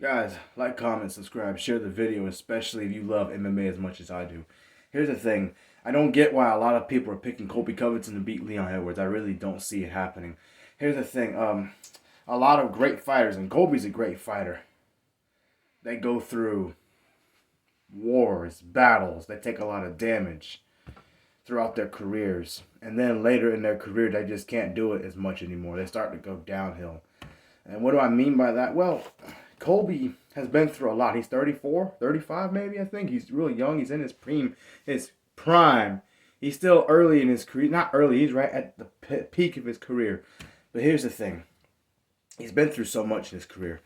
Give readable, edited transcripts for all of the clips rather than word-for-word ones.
Guys, like, comment, subscribe, share the video, especially if you love MMA as much as I do. Here's the thing. I don't get why a lot of people are picking Colby Covington to beat Leon Edwards. I really don't see it happening. Here's the thing. A lot of great fighters, and Colby's a great fighter, they go through wars, battles. They take a lot of damage throughout their careers. And then later in their career, they just can't do it as much anymore. They start to go downhill. And what do I mean by that? Well, Colby has been through a lot. He's 34, 35 maybe, I think. He's really young. He's in his prime. He's still early in his career. Not early, he's right at the peak of his career. But here's the thing. He's been through so much in his career.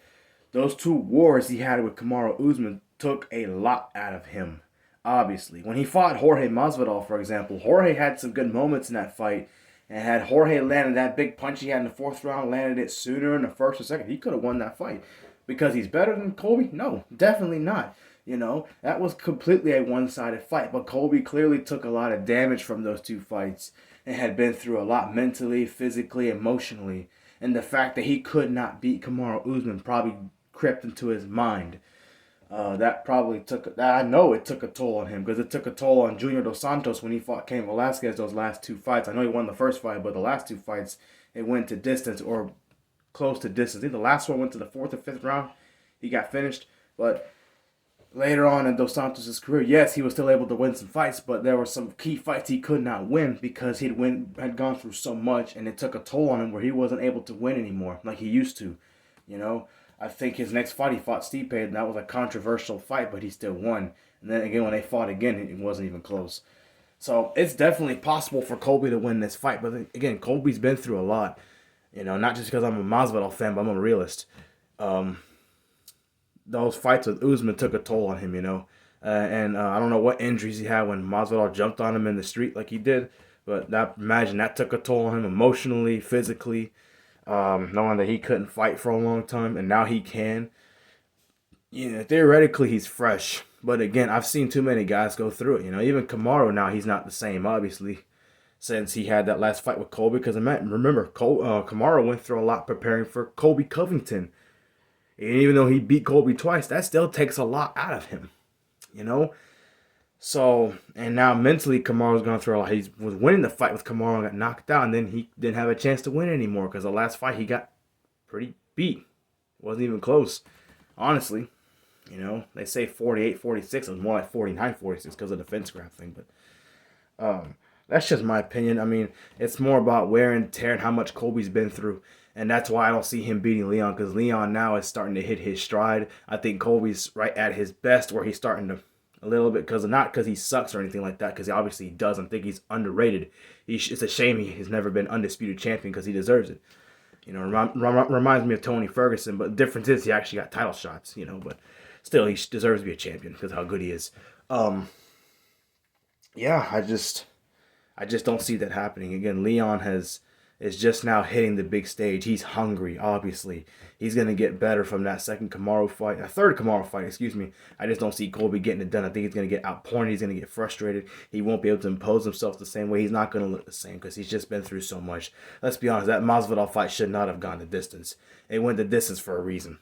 Those two wars he had with Kamaru Usman took a lot out of him, obviously. When he fought Jorge Masvidal, for example, Jorge had some good moments in that fight. And had Jorge landed that big punch he had in the fourth round, landed it sooner in the first or second, he could have won that fight. Because he's better than Colby? No, definitely not. That was completely a one-sided fight. But Colby clearly took a lot of damage from those two fights and had been through a lot mentally, physically, emotionally. And the fact that he could not beat Kamaru Usman probably crept into his mind. That probably took. I know it took a toll on him because it took a toll on Junior Dos Santos when he fought Cain Velasquez those last two fights. I know he won the first fight, but the last two fights it went to distance or close to distance. I think the last one went to the fourth or fifth round. He got finished, but later on in Dos Santos' career, yes, he was still able to win some fights, but there were some key fights he could not win because had gone through so much, and it took a toll on him where he wasn't able to win anymore like he used to. You know, I think his next fight he fought Stipe, and that was a controversial fight, but he still won. And then again, when they fought again, it wasn't even close. So it's definitely possible for Colby to win this fight, but again, Colby's been through a lot. Not just because I'm a Masvidal fan, but I'm a realist. Those fights with Usman took a toll on him, and I don't know what injuries he had when Masvidal jumped on him in the street like he did, but imagine that took a toll on him emotionally, physically, knowing that he couldn't fight for a long time, and now he can. Theoretically he's fresh, but again, I've seen too many guys go through it. Even Kamaru now, he's not the same, obviously, since he had that last fight with Colby. Because remember, Kamaru went through a lot preparing for Colby Covington. And even though he beat Colby twice, that still takes a lot out of him, So, and now mentally, Kamaru's gone through a lot. He was winning the fight with Kamaru and got knocked out, and then he didn't have a chance to win anymore because the last fight he got pretty beat. Wasn't even close, honestly. They say 48-46. It was more like 49-46 because of the fence grab thing. But that's just my opinion. I mean, it's more about wear and tear and how much Colby's been through. And that's why I don't see him beating Leon, because Leon now is starting to hit his stride. I think Colby's right at his best, where he's starting to a little bit, not because he sucks or anything like that, because he obviously doesn't think he's underrated. It's a shame he has never been undisputed champion because he deserves it. Reminds me of Tony Ferguson, but the difference is he actually got title shots, but still he deserves to be a champion because how good he is. Yeah, I just don't see that happening. Again, Leon is just now hitting the big stage. He's hungry, obviously. He's going to get better from that third Kamaru fight, excuse me. I just don't see Colby getting it done. I think he's going to get outpointed. He's going to get frustrated. He won't be able to impose himself the same way. He's not going to look the same because he's just been through so much. Let's be honest, that Masvidal fight should not have gone the distance. It went the distance for a reason.